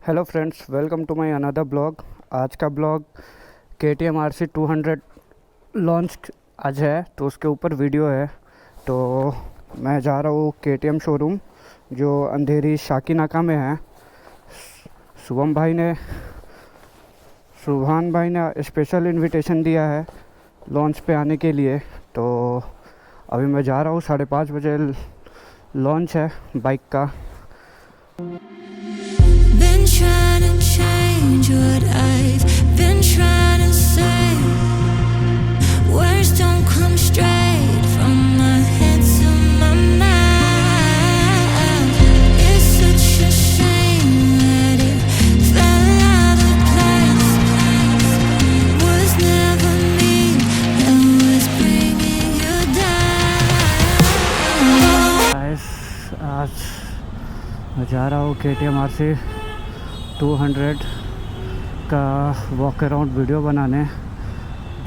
Hello friends, welcome to my another blog. आज का blog KTM RC 200 launch आज है, तो उसके ऊपर वीडियो है। तो मैं जा रहा हूँ KTM शोरूम जो अंधेरी शाकी नाका में है। सुभान भाई ने स्पेशल इनविटेशन दिया है लॉन्च पे आने के लिए। तो अभी मैं जा रहा हूँ, 5:30 बजे लॉन्च है बाइक का। Been trying to change what I've been trying to say. Words don't come straight from my head to my mouth. It's such a shame that it fell out of place. Was never me that was bringing you down. Guys, आज मैं जा रहा हूँ KTM RC 200 का walk around video बनाने,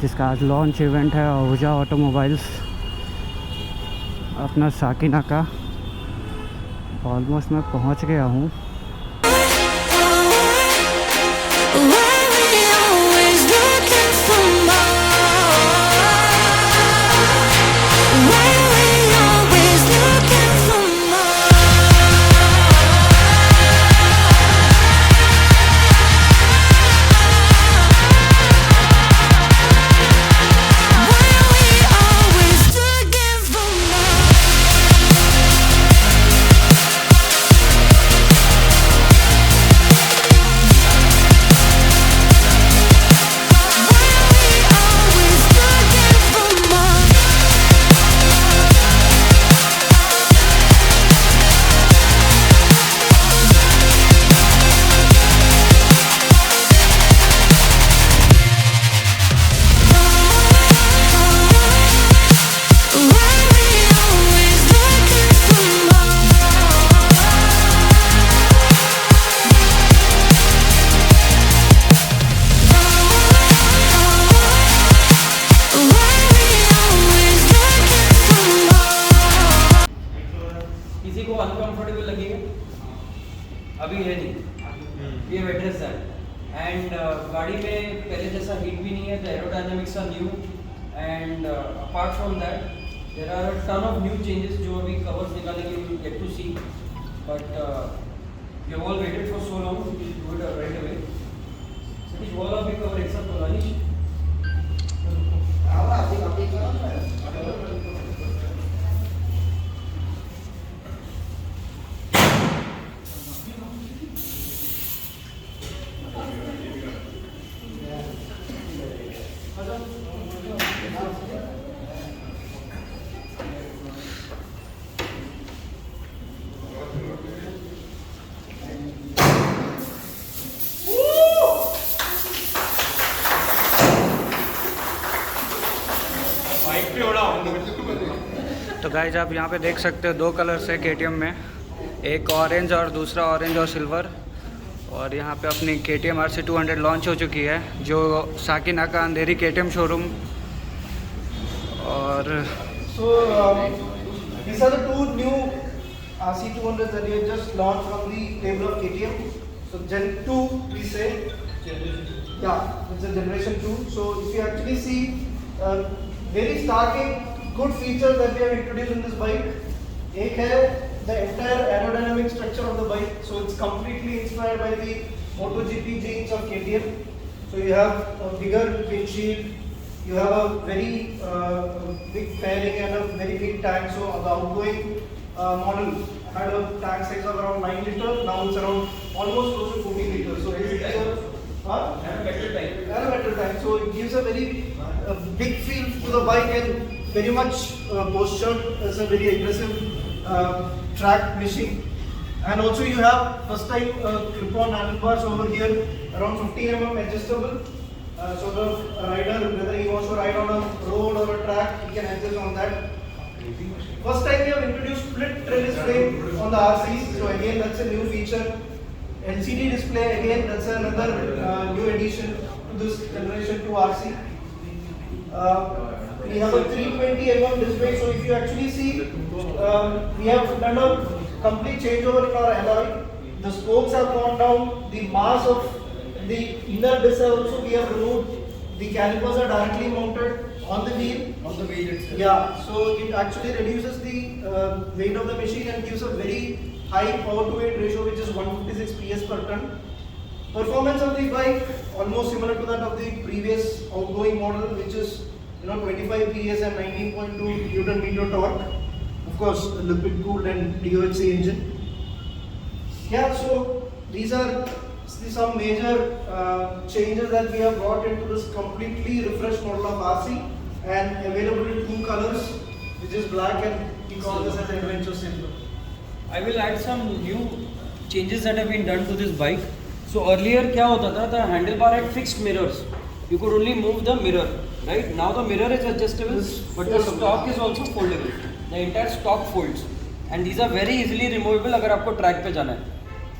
जिसका आज launch event है आहूजा ऑटोमोबाइल्स अपना शाकी नाका। ऑलमोस्ट मैं पहुँच गया हूँ। Why we always looking for more? Why we always looking for more? Why we always looking for more? Why we always looking for more? Why we always looking for more? Why we always looking for more? किसी को uncomfortable लगेगा अभी है नहीं, ये waitress है। And गाड़ी में पहले जैसा हीट भी नहीं है, the aerodynamics are new and apart from that there are a ton of new changes जो अभी कवर्स निकालेंगे, we will get to see. But we have all waited for so long, we will do it right away. Satish wall of cover except Anish. तो guys, आप यहाँ पे देख सकते हो 2 कलर्स है KTM में, एक ऑरेंज और दूसरा ऑरेंज और सिल्वर। और यहाँ पे अपनी KTM RC 200 लॉन्च हो चुकी है जो शाकी नाका अंधेरी KTM शोरूम। और So these are the two new RC 200s that we have just launched from the table of KTM. So Gen 2 we say, yeah, it's a Generation 2. So if you actually see very starting good features that we have introduced in this bike, एक है the entire aerodynamic structure of the bike. So it's completely inspired by the MotoGP genes of KTM. So you have a bigger windshield. You have a very big fairing and a very big tank. So the outgoing model had a tank size of around 9 liters. Now it's around almost close to 14 liters. So it's a better tank. So it gives a very big feel to the bike and very much postured as a very aggressive track machine. And also you have first time clip-on handlebars over here, around 50 mm adjustable. So the rider, whether he wants to ride on a road or a track, he can adjust on that. First time we have introduced split trellis frame on the RCs. So again, that's a new feature. LCD display, again, that's another new addition to this Generation 2 RC. We have a 320 mm display. So if you actually see, we have done a complete changeover in our alloy. The spokes have gone down. The mass of the inner disc also we have removed. The calipers are directly mounted on the wheel. On the wheel itself. Yeah, so it actually reduces the weight of the machine and gives a very high power to weight ratio, which is 156 PS per ton. Performance of the bike almost similar to that of the previous outgoing model, which is 25 PS and 19.2 Newton meter torque. Of course, a liquid cooled and DOHC engine. Yeah, so these are some major changes that we have brought into this completely refreshed model of RC, and available in two colors, which is black and we call this as Adventure Silver. I will add some new changes that have been done to this bike. So earlier क्या होता था, the handlebar had fixed mirrors. You could only move the mirror, right? Now the mirror is adjustable, but the stock is also foldable. The entire stock folds, and these are very easily removable अगर आपको track पे जाना है.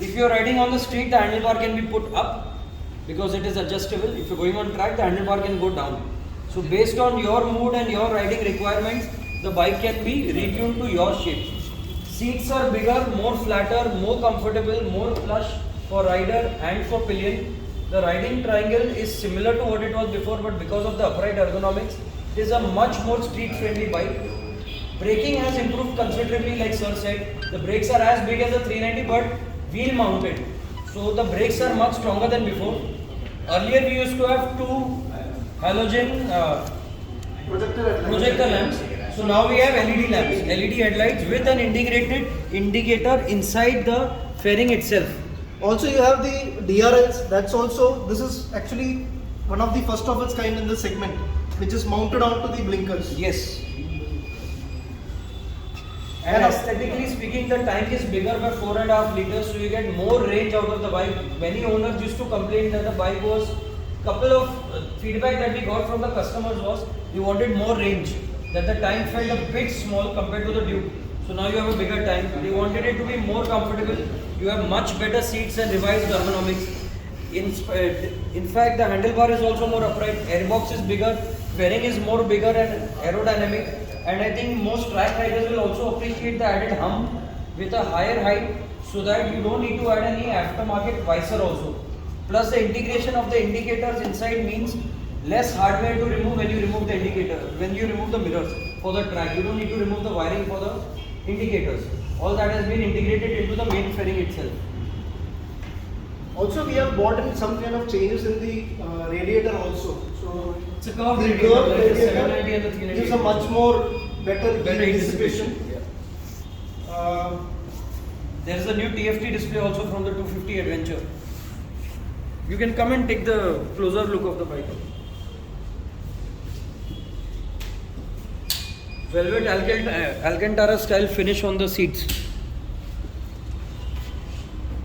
If you are riding on the street, the handlebar can be put up because it is adjustable. If you are going on track, the handlebar can go down. So based on your mood and your riding requirements, the bike can be retuned to your shape. Seats are bigger, more flatter, more comfortable, more plush for rider and for pillion. The riding triangle is similar to what it was before, but because of the upright ergonomics, it is a much more street-friendly bike. Braking has improved considerably, like sir said. The brakes are as big as a 390, but wheel mounted. So the brakes are much stronger than before. Earlier we used to have two halogen projector lamps. So now we have LED lamps, LED headlights with an integrated indicator inside the fairing itself. Also, you have the DRLs. This is actually one of the first of its kind in this segment, which is mounted onto the blinkers. Yes. And aesthetically speaking, the tank is bigger by 4.5 liters, so you get more range out of the bike. Many owners used to complain that the bike was, couple of feedback that we got from the customers was, they wanted more range, that the tank felt a bit small compared to the Duke. So now you have a bigger tank. They wanted it to be more comfortable. You have much better seats and revised ergonomics. In fact, the handlebar is also more upright. Airbox is bigger. Fairing is more bigger and aerodynamic. And I think most track riders will also appreciate the added hump with a higher height, so that you don't need to add any aftermarket visor also. Plus the integration of the indicators inside means less hardware to remove when you remove the indicator, when you remove the mirrors for the track. You don't need to remove the wiring for the indicators. All that has been integrated into the main fairing itself. Also, we have brought in some kind of changes in the radiator also. So It's a curved the radiator, curved like the radiator 790 and the 390. gives a much more better Better heat heat dissipation. Yeah. There is a new TFT display also from the 250 Adventure. You can come and take the closer look of the bike. Velvet Alcantara style finish on the seats.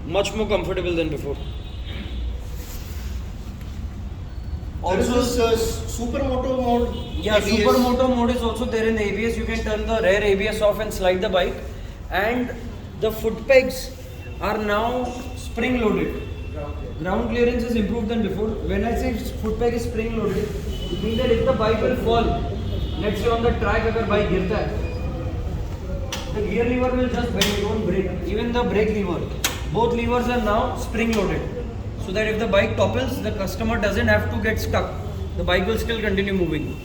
Much more comfortable than before. Also, this supermoto mode. Yeah, ABS. supermoto mode is also there in the ABS. You can turn the rear ABS off and slide the bike. And the foot pegs are now spring loaded. Ground clearance is improved than before. When I say foot peg is spring loaded, it means that if the bike will fall, let's say on the track अगर bike गिरता है, the gear lever will just bend, it won't break. Even the brake lever, both levers are now spring loaded, so that if the bike topples, the customer doesn't have to get stuck. The bike will still continue moving.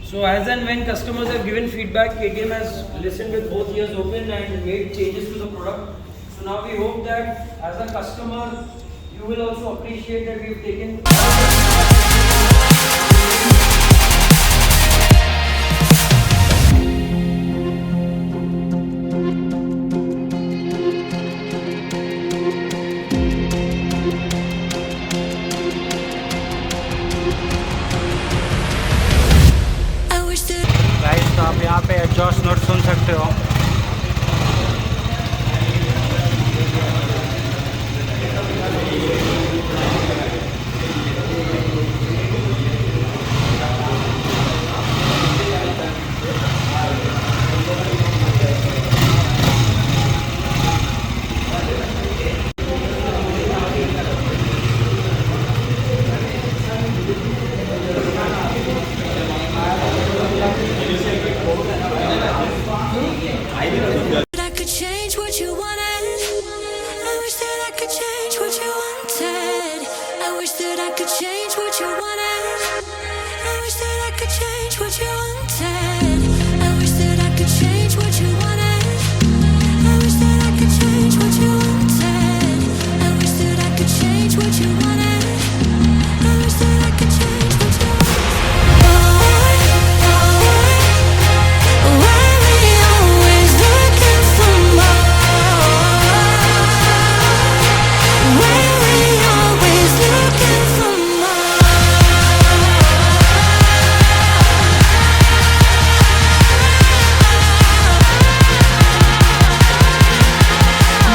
So as and when customers have given feedback, KTM has listened with both ears open and made changes to the product. So now we hope that as a customer, you will also appreciate that we've taken. I wish that guys, तो आप यहाँ पे exhaust note सुन सकते हो. could change what you wanted. I wish that I could change what you wanted. I wish that I could change what you wanted. I wish that I could change what you wanted. I wish that I could change what you wanted. Why we always looking for more? Why we always looking for more? Why we always looking for more?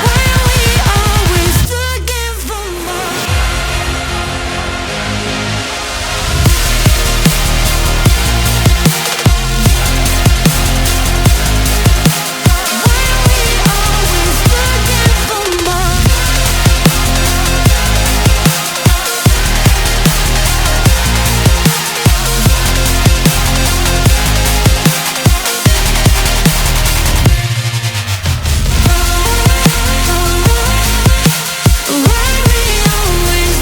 Why we always looking for more? Why we always looking for more? Why we always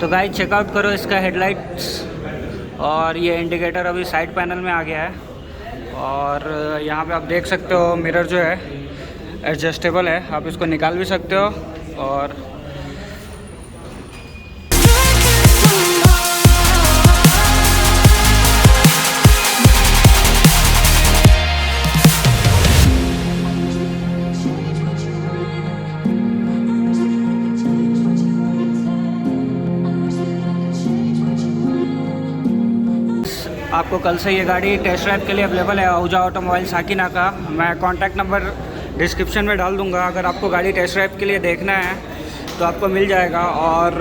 तो guys checkout करो इसका headlights और ये indicator अभी side panel में आ गया है। और यहाँ पे आप देख सकते हो मिरर जो है एडजस्टेबल है, आप इसको निकाल भी सकते हो। और आपको कल से ये गाड़ी टेस्ट ड्राइव के लिए अवेलेबल है आहूजा ऑटोमोबाइल साकिना का। मैं कॉन्टैक्ट नंबर डिस्क्रिप्शन में डाल दूंगा, अगर आपको गाड़ी टेस्ट ड्राइव के लिए देखना है तो आपको मिल जाएगा। और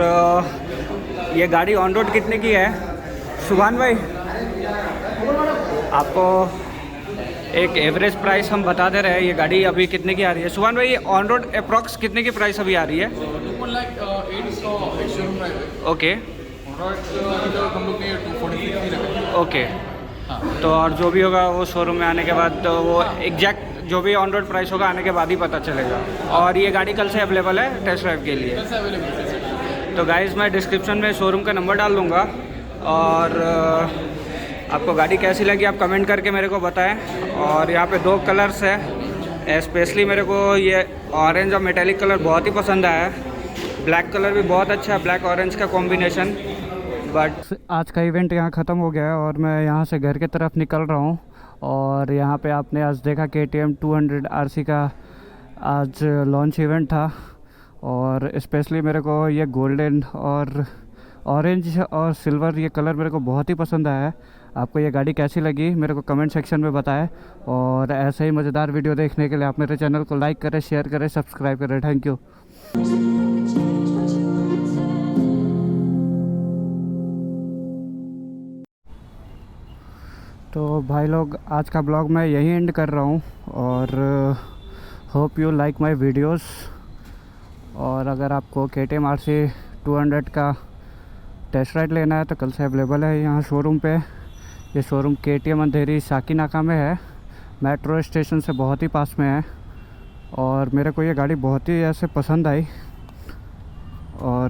ये गाड़ी ऑन रोड कितने की है सुभान भाई? आपको एक एवरेज प्राइस हम बता दे रहे हैं, ये गाड़ी अभी कितने की आ रही है सुभान भाई? ऑन रोड अप्रॉक्स कितने की प्राइस अभी आ रही है? ओके ओके, तो और जो भी होगा वो शोरूम में आने के बाद तो वो एग्जैक्ट जो भी ऑन रोड प्राइस होगा आने के बाद ही पता चलेगा। और ये गाड़ी कल से अवेलेबल है टेस्ट ड्राइव के लिए। तो गाइस मैं डिस्क्रिप्शन में शोरूम का नंबर डाल दूँगा। और आपको गाड़ी कैसी लगी आप कमेंट करके मेरे को बताएं। और यहाँ पे 2 कलर्स है, स्पेशली मेरे को ये ऑरेंज और मेटेलिक कलर बहुत ही पसंद आया है। ब्लैक कलर भी बहुत अच्छा है, ब्लैक ऑरेंज का कॉम्बिनेशन। बट आज का इवेंट यहाँ ख़त्म हो गया है और मैं यहाँ से घर की तरफ निकल रहा हूँ। और यहाँ पे आपने आज देखा KTM 200 RC का आज लॉन्च इवेंट था। और स्पेशली मेरे को ये गोल्डन और ऑरेंज और सिल्वर ये कलर मेरे को बहुत ही पसंद आया है। आपको ये गाड़ी कैसी लगी मेरे को कमेंट सेक्शन में बताएं। और ऐसे ही मज़ेदार वीडियो देखने के लिए आप मेरे चैनल को लाइक करें, शेयर करें, सब्सक्राइब करें। Thank you. तो भाई लोग आज का ब्लॉग मैं यहीं एंड कर रहा हूँ। और hope you like my videos. और अगर आपको KTM RC 200 का टेस्ट राइड लेना है तो कल से अवेलेबल है यहाँ शोरूम पे। ये शोरूम KTM अंधेरी साकिनाका में है, मेट्रो स्टेशन से बहुत ही पास में है। और मेरे को ये गाड़ी बहुत ही ऐसे पसंद आई। और